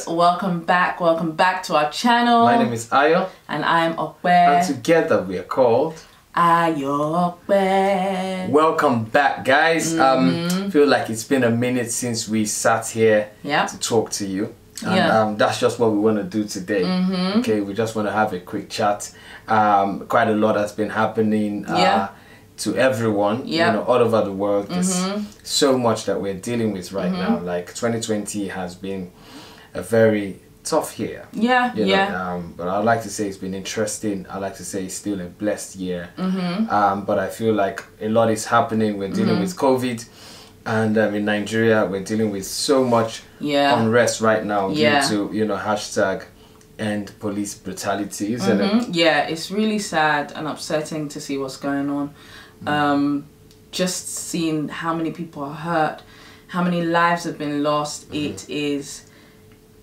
Welcome back to our channel. My name is Ayo. And I'm Ayope. And together we are called Ayope. Welcome back, guys. Feel like it's been a minute since we sat here to talk to you. And that's just what we want to do today. Okay, we just want to have a quick chat. Quite a lot has been happening to everyone, you know, all over the world. There's so much that we're dealing with right now. Like 2020 has been a very tough year. But I'd like to say it's been interesting. I'd like to say it's still a blessed year. But I feel like a lot is happening. We're dealing with COVID, and in Nigeria we're dealing with so much unrest right now due to, you know, hashtag end police brutality, isn't it? Yeah, it's really sad and upsetting to see what's going on. Just seeing how many people are hurt, how many lives have been lost, it is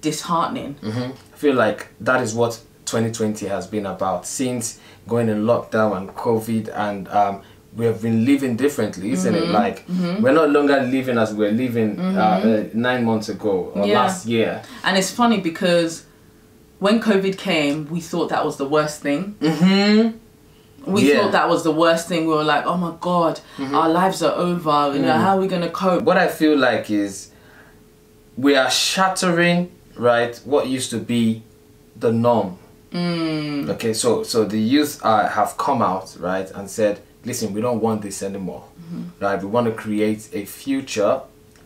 disheartening. I feel like that is what 2020 has been about since going in lockdown and COVID, and we have been living differently, isn't it? Like we're no longer living as we were living 9 months ago or last year. And it's funny because when COVID came, we thought that was the worst thing. We thought that was the worst thing. We were like, oh my God, our lives are over. You know, how are we going to cope? What I feel like is we are shattering, right, what used to be the norm. Okay, so the youth have come out, right, and said, listen, we don't want this anymore. Right, we want to create a future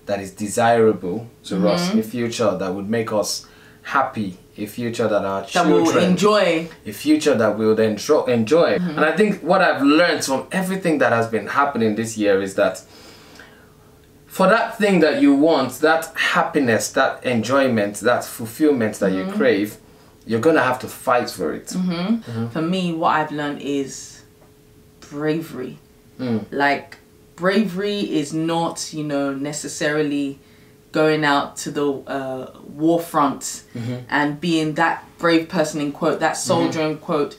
that is desirable to us, a future that would make us happy, a future that our children will enjoy, a future that we'll enjoy. And I think what I've learned from everything that has been happening this year is that for that thing that you want, that happiness, that enjoyment, that fulfillment that you crave, you're gonna have to fight for it. For me, what I've learned is bravery. Like, bravery is not, you know, necessarily going out to the war front and being that brave person, in quote, that soldier, in quote.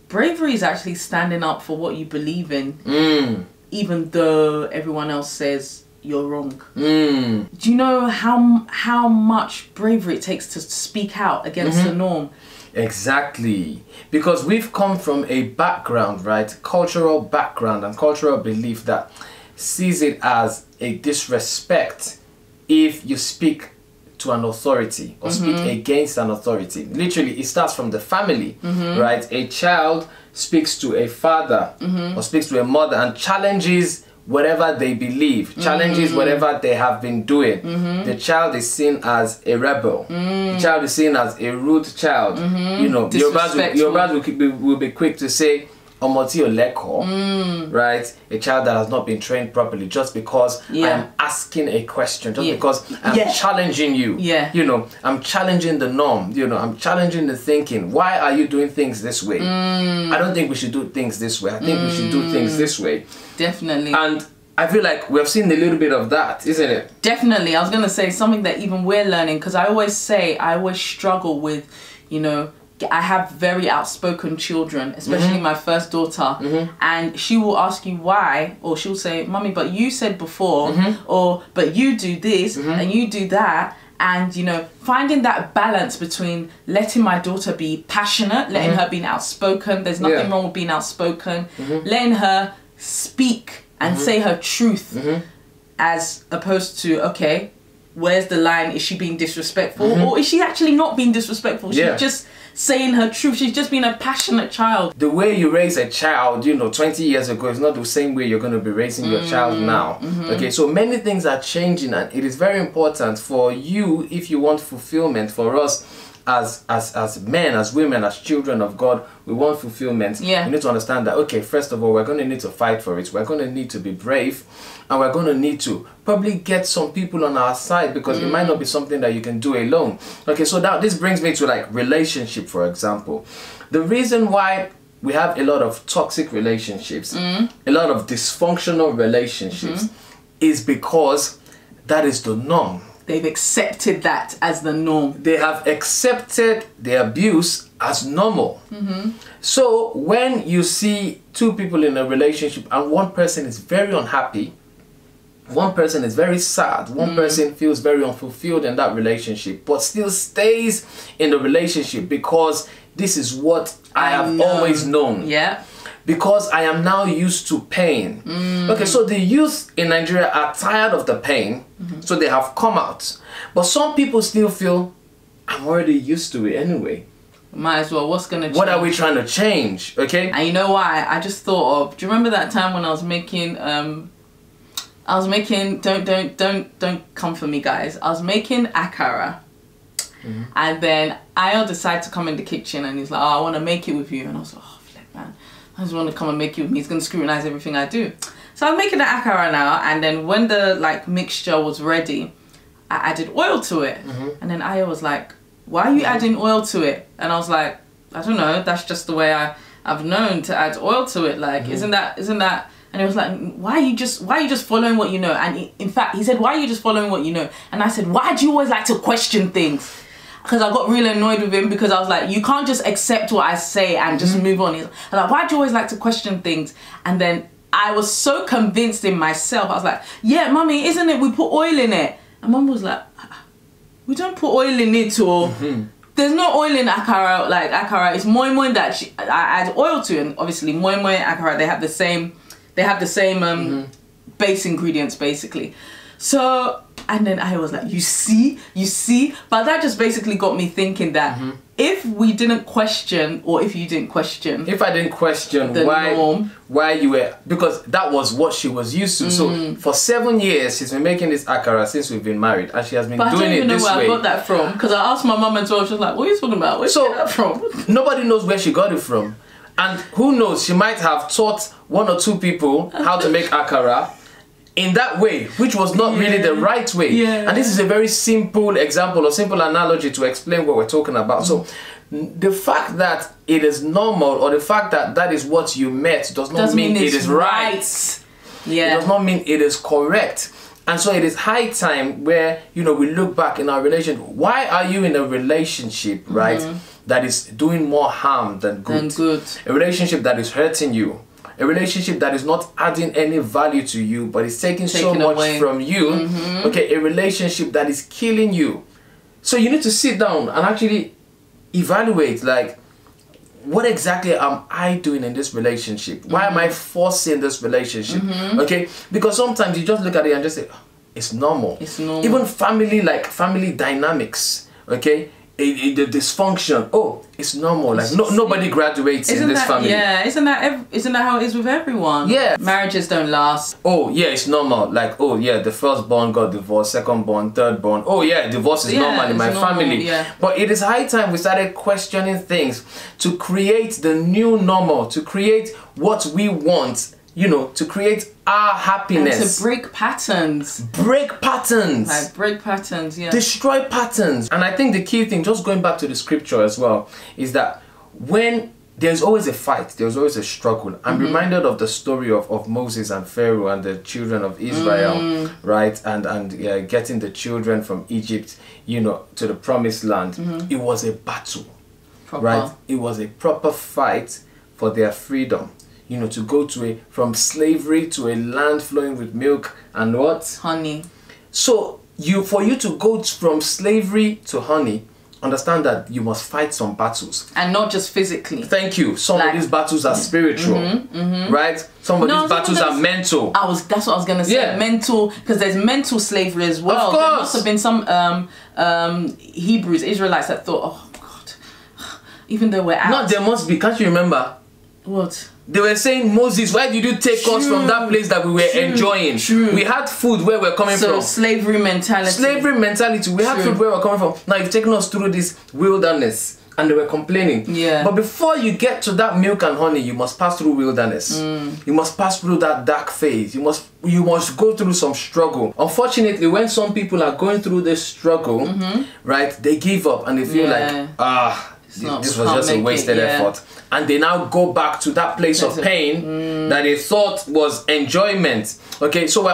Bravery is actually standing up for what you believe in, even though everyone else says you're wrong. Do you know how much bravery it takes to speak out against the norm? Exactly, because we've come from a background, right, cultural background and cultural belief that sees it as a disrespect if you speak to an authority or speak against an authority. Literally, it starts from the family, right? A child speaks to a father or speaks to a mother and challenges whatever they believe, challenges whatever they have been doing. The child is seen as a rebel. The child is seen as a rude child. You know, Yorubas will be quick to say, Omoti Oleko, right? A child that has not been trained properly just because I am asking a question, just because I'm challenging you. You know, I'm challenging the norm, you know, I'm challenging the thinking. Why are you doing things this way? I don't think we should do things this way. I think we should do things this way. Definitely. And I feel like we've seen a little bit of that, isn't it? Definitely. I was going to say something that even we're learning, because I always struggle with, you know, I have very outspoken children, especially my first daughter, and she will ask you why, or she'll say, Mummy, but you said before, or but you do this and you do that. And, you know, finding that balance between letting my daughter be passionate, letting her be outspoken, there's nothing wrong with being outspoken, letting her speak and say her truth, as opposed to, okay, where's the line? Is she being disrespectful, or is she actually not being disrespectful? She's just saying her truth. She's just being a passionate child. The way you raise a child, you know, 20 years ago is not the same way you're going to be raising your child now. Okay, so many things are changing, and it is very important for you, if you want fulfillment, for us as men, as women, as children of God, we want fulfillment. We need to understand that, okay, first of all, we're going to need to fight for it. We're going to need to be brave, and we're going to need to probably get some people on our side, because it might not be something that you can do alone. Okay, so now this brings me to like relationship, for example. The reason why we have a lot of toxic relationships, a lot of dysfunctional relationships, is because that is the norm. They've accepted that as the norm. They have accepted the abuse as normal. So when you see two people in a relationship and one person is very unhappy, one person is very sad, one person feels very unfulfilled in that relationship, but still stays in the relationship because this is what I have always known. Yeah. Because I am now used to pain. Okay, so the youth in Nigeria are tired of the pain, so they have come out. But some people still feel, I'm already used to it anyway. Might as well. What's gonna change? What are we trying to change? Okay. And you know why? I just thought of. Do you remember that time when I was making? Don't come for me, guys. I was making akara, and then Ayo decided to come in the kitchen, and he's like, "Oh, I want to make it with you," and I was like, "Oh, flip, man. I just want to come and make it with me. He's gonna scrutinize everything I do." So I was making the akara now, and then when the mixture was ready, I added oil to it, and then Ayo was like, "Why are you adding oil to it?" And I was like, "I don't know. That's just the way I've known to add oil to it. Like, isn't that?" And he was like, why are you just following what you know? And in fact, he said, "Why are you just following what you know?" And I said, "Why do you always like to question things?" Because I got really annoyed with him, because I was like, you can't just accept what I say and just move on. I was like, "Why do you always like to question things?" And then I was so convinced in myself. I was like, "Yeah, mummy, isn't it? We put oil in it." And mum was like, "We don't put oil in it, or there's no oil in akara. Like akara, it's moi moi that I add oil to." And obviously, moi moi and akara, they have the same base ingredients basically. So, and then I was like, you see, but that just basically got me thinking that if we didn't question, or if you didn't question, if I didn't question the norm, why you were, because that was what she was used to. So for 7 years she's been making this akara since we've been married, and she has been doing it this way. I don't even know where I got that from, because I asked my mum as well. She was like, "What are you talking about? Where'd you get that from?" Nobody knows where she got it from. And who knows, she might have taught 1 or 2 people how to make akara in that way, which was not really the right way. And this is a very simple example or simple analogy to explain what we're talking about. So the fact that it is normal, or the fact that that is what you met, does not mean it is right. It does not mean it is correct. And so it is high time where, we look back in our relationship. Why are you in a relationship, right, that is doing more harm than good? A relationship that is hurting you. A relationship that is not adding any value to you, but is taking so much from you. Okay, a relationship that is killing you. So you need to sit down and actually evaluate, like, what exactly am I doing in this relationship? Why am I forcing this relationship? Okay, because sometimes you just look at it and just say, oh, it's normal. It's normal. Even family dynamics, okay? The dysfunction, oh, it's normal. Like nobody graduates in this family. Yeah, isn't that how it is with everyone? Yeah, marriages don't last. Oh yeah, it's normal. Like, oh yeah, the firstborn got divorced, secondborn, thirdborn. Oh yeah, divorce is normal in my family. Yeah. But it is high time we started questioning things to create the new normal, to create what we want. To create our happiness. And to break patterns. Break patterns. Like, break patterns, yeah. Destroy patterns. And I think the key thing, just going back to the scripture as well, is that when there's always a fight, there's always a struggle. I'm reminded of the story of Moses and Pharaoh and the children of Israel, right? And getting the children from Egypt, to the promised land. It was a battle, right? It was a proper fight for their freedom. To go from slavery to a land flowing with milk and what? Honey. So for you to go from slavery to honey, understand that you must fight some battles. And not just physically. Thank you. Some of these battles are spiritual, right? Some of these battles are mental. That's what I was going to say. Yeah. Mental, because there's mental slavery as well. Of course. There must have been some Hebrews, Israelites that thought, oh God, even though we're out. No, there must be. Can't you remember? What? They were saying, Moses, why did you take us from that place that we were enjoying? We had food where we're coming from. So slavery mentality. Slavery mentality. We had food where we're coming from. Now you've taken us through this wilderness. And they were complaining. Yeah. But before you get to that milk and honey, you must pass through wilderness. You must pass through that dark phase. You must go through some struggle. Unfortunately, when some people are going through this struggle, right, they give up and they feel like, this was just a wasted effort. And they now go back to that place of pain that they thought was enjoyment. Okay, so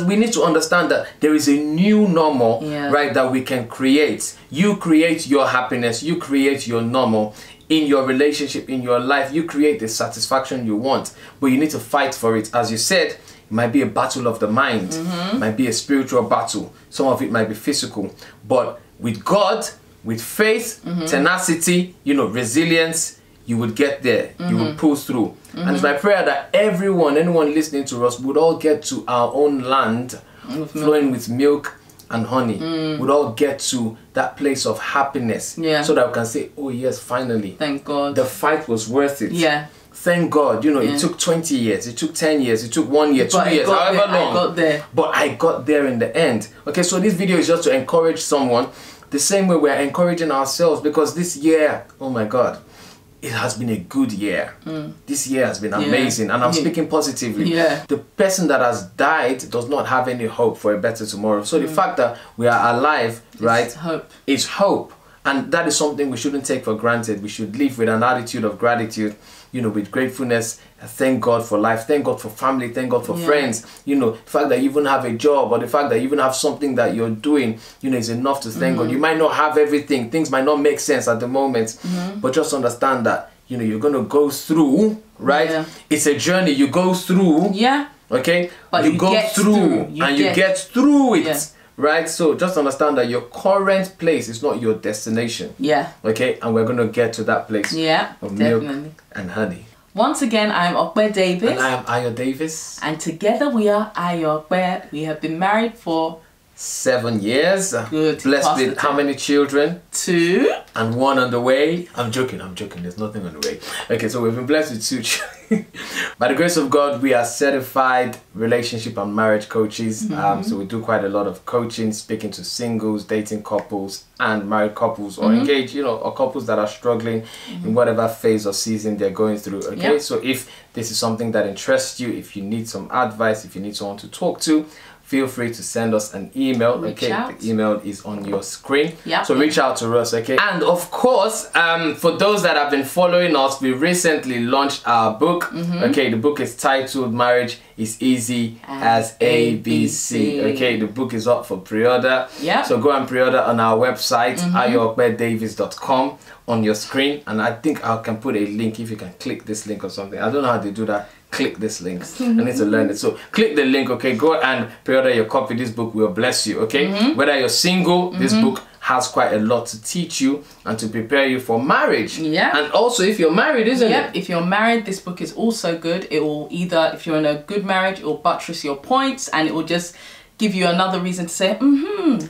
we need to understand that there is a new normal, right, that we can create. You create your happiness, you create your normal in your relationship, in your life. You create the satisfaction you want, but you need to fight for it. As you said, it might be a battle of the mind, it might be a spiritual battle, some of it might be physical, but with God, with faith, tenacity, you know, resilience, you would get there, you would pull through. And it's my prayer that anyone listening to us would all get to our own land flowing with milk and honey, would all get to that place of happiness, so that we can say, oh yes, finally, thank God, the fight was worth it. Thank God, you know, it took 20 years, it took 10 years, it took 1 year, 2 years, however long. I got there. But I got there in the end. Okay, so this video is just to encourage someone the same way we're encouraging ourselves, because this year, oh my God, it has been a good year. This year has been amazing, and I'm speaking positively. The person that has died does not have any hope for a better tomorrow. So the fact that we are alive, right, is hope. And that is something we shouldn't take for granted. We should live with an attitude of gratitude, you know, with gratefulness. Thank God for life, thank God for family, thank God for friends. You know, the fact that you even have a job, or the fact that you even have something that you're doing, you know, is enough to thank God. You might not have everything, things might not make sense at the moment, but just understand that, you know, you're going to go through, right? It's a journey, you go through, okay? But you go through, and you get through it. Right, so just understand that your current place is not your destination. Okay, and we're gonna get to that place. Of milk and honey. Once again, I'm Ayope Davis. And I am Ayo Davis. And together we are Ayope. We have been married for 7 years. Good. Blessed with how many children? 2. And 1 on the way. I'm joking. There's nothing on the way. Okay, so we've been blessed with 2 children. By the grace of God, we are certified relationship and marriage coaches. So we do quite a lot of coaching, speaking to singles, dating couples, and married couples, or engaged, you know, or couples that are struggling in whatever phase or season they're going through. Okay, so if this is something that interests you, if you need some advice, if you need someone to talk to, feel free to send us an email. The email is on your screen. So reach out to us, okay? And of course, for those that have been following us, we recently launched our book. Okay, the book is titled Marriage is Easy as ABC. Okay, the book is up for pre-order. So go and pre-order on our website, ayopedavis.com, on your screen. And I think I can put a link if you can click this link or something. I don't know how they do that. Click this link. I need to learn it. So click the link, okay? Go and pre-order your copy. This book will bless you, okay? Whether you're single, this book has quite a lot to teach you and to prepare you for marriage. And also if you're married, isn't it? If you're married, this book is also good. It will either, if you're in a good marriage, it will buttress your points, and it will just give you another reason to say,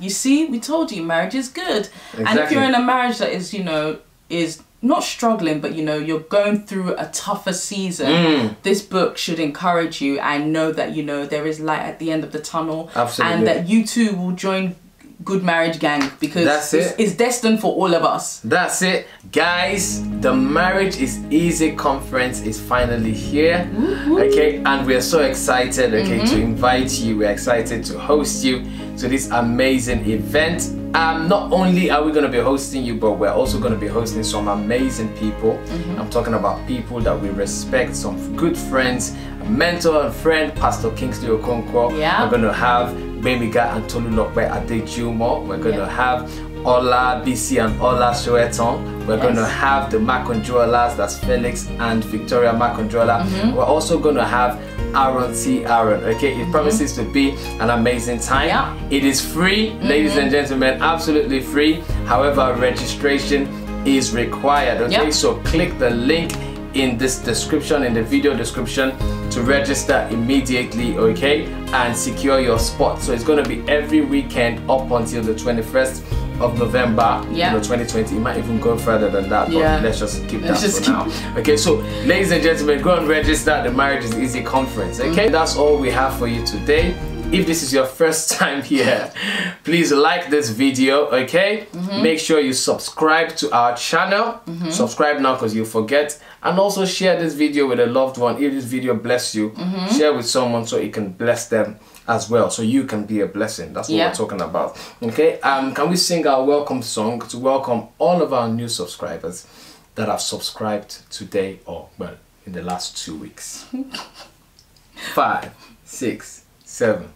you see, we told you marriage is good. And if you're in a marriage that is, you know, is not struggling, but you know, you're going through a tougher season, this book should encourage you and know that, you know, there is light at the end of the tunnel. And that you too will join Good Marriage Gang, because it's destined for all of us. That's it, guys. The Marriage is Easy conference is finally here. Okay, and we're so excited, okay, to invite you. We're excited to host you to this amazing event. Not only are we going to be hosting you, but we're also going to be hosting some amazing people. I'm talking about people that we respect, some good friends, a mentor and friend, Pastor Kingsley Okonkwo. We're going to have Bemiga and Tolulope Adejumo. We're going to have Ola BC and Ola Soeton. We're going to have the Maconjolas, that's Felix and Victoria Maconjola. We're also going to have Aaron T. Aaron. Okay, it promises to be an amazing time. It is free, ladies and gentlemen, absolutely free. However, registration is required. Okay, so click the link in this description, in the video description, to register immediately, okay, and secure your spot. So it's going to be every weekend up until the 21st of November, you know, 2020. It might even go further than that, but let's just keep that for now. Okay, so ladies and gentlemen, go and register the Marriage is Easy conference. Okay, that's all we have for you today. If this is your first time here, please like this video, okay? Make sure you subscribe to our channel. Subscribe now because you'll forget. And also share this video with a loved one. If this video bless you, share with someone so it can bless them as well, so you can be a blessing. That's what we're talking about. Okay, can we sing our welcome song to welcome all of our new subscribers that have subscribed today, or well, in the last 2 weeks? 5, 6, 7.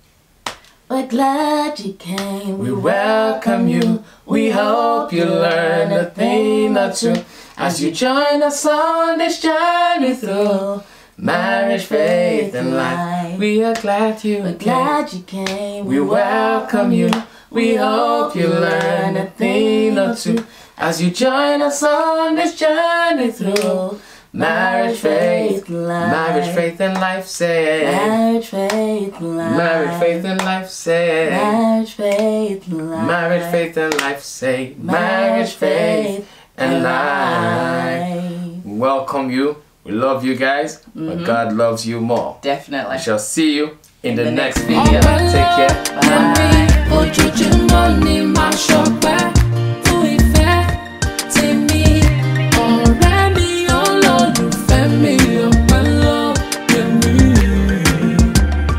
We're glad you came. We welcome you. We hope you learn a thing or two as you join us on this journey through marriage, faith, and life. We are glad you We're came. glad you came. We welcome you. We hope you learn a thing or two as you join us on this journey through marriage, faith, life. marriage, faith, and life. Say Marriage, faith, life. marriage, faith, and life. Say Marriage, faith, life. marriage, faith, and life. Say marriage, faith, and life. Welcome you. We love you guys, but God loves you more. Definitely. I shall see you in the next video. video. Take care. Bye. Ojoojúmọ́ ni màá ṣọpẹ́ fún ìfẹ́ tèmi. Ọ̀rẹ́ mi olólùfẹ́ mi ọpẹ́ ló yẹ mí.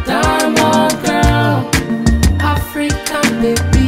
Diamond girl, African baby.